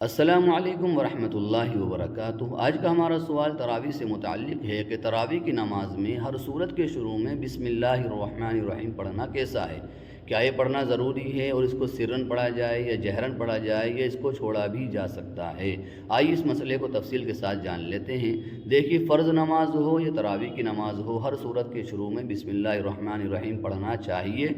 السلام علیکم ورحمۃ اللہ وبرکاتہ۔ آج کا ہمارا سوال تراویح سے متعلق ہے کہ تراویح کی نماز میں ہر سورت کے شروع میں بسم اللہ الرحمن الرحیم پڑھنا کیسا ہے؟ کیا یہ پڑھنا ضروری ہے اور اس کو سرن پڑھا جائے یا جہرن پڑھا جائے یا اس کو چھوڑا بھی جا سکتا ہے؟ آئیے اس مسئلے کو تفصیل کے ساتھ جان لیتے ہیں۔ دیکھیے، فرض نماز ہو یا تراویح کی نماز ہو، ہر سورت کے شروع میں بسم اللہ الرحمن الرحیم پڑھنا چاہیے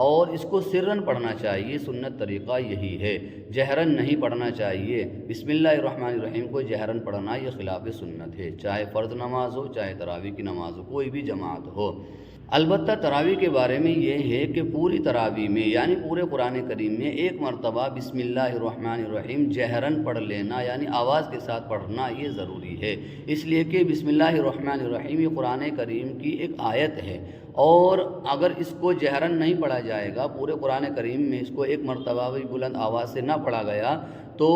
اور اس کو سرن پڑھنا چاہیے۔ سنت طریقہ یہی ہے، جہرن نہیں پڑھنا چاہیے۔ بسم اللہ الرحمن الرحیم کو جہرن پڑھنا یہ خلاف سنت ہے، چاہے فرض نماز ہو چاہے تراویح کی نماز ہو، کوئی بھی جماعت ہو۔ البتہ تراویح کے بارے میں یہ ہے کہ پوری تراویح میں یعنی پورے قرآن کریم میں ایک مرتبہ بسم اللہ الرحمن الرحیم جہرن پڑھ لینا یعنی آواز کے ساتھ پڑھنا یہ ضروری ہے، اس لیے کہ بسم اللہ الرحمن الرحیم یہ قرآن کریم کی ایک آیت ہے، اور اگر اس کو جہرن نہیں پڑھا جائے گا، پورے قرآن کریم میں اس کو ایک مرتبہ بھی بلند آواز سے نہ پڑھا گیا تو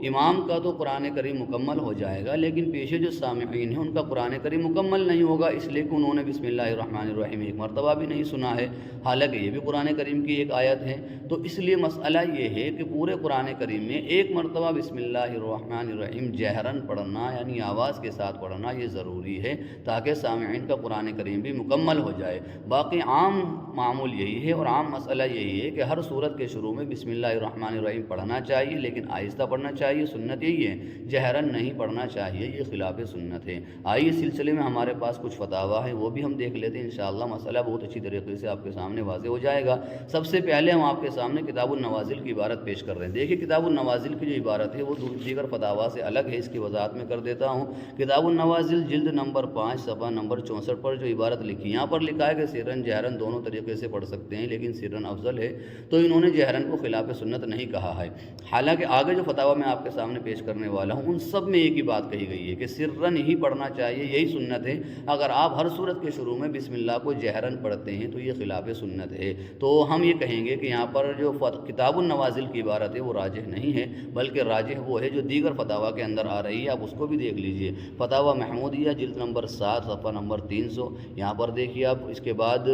امام کا تو قرآن کریم مکمل ہو جائے گا، لیکن پیچھے جو سامعین ہیں ان کا قرآن کریم مکمل نہیں ہوگا، اس لیے کہ انہوں نے بسم اللہ الرحمن الرحیم ایک مرتبہ بھی نہیں سنا ہے، حالانکہ یہ بھی قرآن کریم کی ایک آیت ہے۔ تو اس لیے مسئلہ یہ ہے کہ پورے قرآن کریم میں ایک مرتبہ بسم اللہ الرحمن الرحیم جہرن پڑھنا یعنی آواز کے ساتھ پڑھنا یہ ضروری ہے، تاکہ سامعین کا قرآن کریم بھی مکمل ہو جائے۔ باقی عام معمول یہی ہے اور عام مسئلہ یہی ہے کہ ہر سورت کے شروع میں بسم اللہ الرحمن الرحیم پڑھنا چاہیے، لیکن آہستہ پڑھنا چاہیے، سنت یہی ہے، جہرن نہیں پڑھنا چاہیے، یہ خلاف سنت ہے۔ آئیے اس سلسلے میں ہمارے پاس کچھ فتاویٰ ہیں، وہ بھی ہم دیکھ لیتے ہیں، انشاءاللہ مسئلہ بہت اچھی طریقے سے آپ کے سامنے واضح ہو جائے گا۔ سب سے پہلے ہم آپ کے سامنے کتاب النوازل کی عبارت پیش کر رہے ہیں۔ دیکھیے، کتاب النوازل کی جو عبارت ہے وہ دیگر فتاویٰ سے الگ ہے، اس کی وضاحت میں کر دیتا ہوں۔ کتاب النوازل جلد نمبر 5 صفحہ نمبر 64 پر جو عبارت لکھی، یہاں پر لکھا ہے کہ سرن جہرن دونوں طریقے سے پڑھ سکتے ہیں، لیکن سرن افضل ہے، تو انہوں نے جہرن کو خلاف سنت نہیں کہا ہے۔ حالانکہ آگے جو فتاویٰ میں آپ کے سامنے پیش کرنے والا ہوں ان سب میں ایک ہی بات کہی گئی ہے کہ سرن ہی پڑھنا چاہیے، یہی سنت ہے۔ اگر آپ ہر صورت کے شروع میں بسم اللہ کو جہرن پڑھتے ہیں تو یہ خلاف سنت ہے، تو ہم یہ کہیں گے کہ یہاں پر جو کتاب النوازل کی عبارت ہے وہ راجح نہیں ہے، بلکہ راجح وہ ہے جو دیگر فتاویٰ کے اندر آ رہی ہے، آپ اس کو بھی دیکھ لیجئے۔ فتاویٰ محمودیہ جلد نمبر 7 صفحہ نمبر 300، یہاں پر دیکھیے آپ۔ اس کے بعد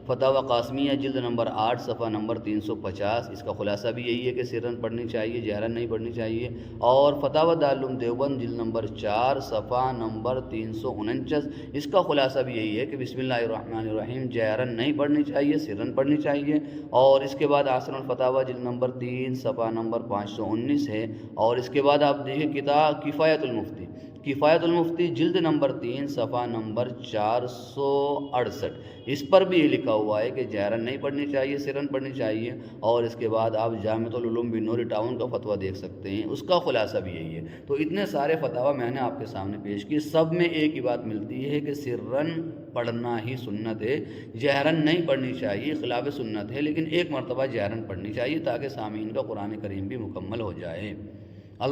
فتاویٰ قاسمیہ جلد نمبر 8 صفحہ نمبر 350، اس کا خلاصہ بھی یہی ہے کہ سرن پڑھنی چاہیے، جہرن نہیں پڑھنی چاہیے۔ اور فتاویٰ دارالعلوم دیوبند جلد نمبر 4 صفحہ نمبر 349، اس کا خلاصہ بھی یہی ہے کہ بسم اللہ الرحمن الرحیم جہرن نہیں پڑھنی چاہیے، سرن پڑھنی چاہیے۔ اور اس کے بعد آسن الفتاویٰ جلد نمبر 3 صفحہ نمبر 519 ہے۔ اور اس کے بعد آپ دیکھیں کتاب کفایت المفتی، کفایت المفتی جلد نمبر 3 صفحہ نمبر 468، اس پر بھی یہ لکھا ہوا ہے کہ جہرن نہیں پڑھنی چاہیے، سرن پڑھنی چاہیے۔ اور اس کے بعد آپ جامعۃ العلوم بنور ٹاؤن کا فتویٰ دیکھ سکتے ہیں، اس کا خلاصہ بھی یہی ہے۔ تو اتنے سارے فتاویٰ میں نے آپ کے سامنے پیش کی، سب میں ایک ہی بات ملتی ہے کہ سرن پڑھنا ہی سنت ہے، جہرن نہیں پڑھنی چاہیے، خلاف سنت ہے، لیکن ایک مرتبہ جہرن پڑھنی چاہیے تاکہ سامعین کا قرآن کریم بھی مکمل ہو جائے۔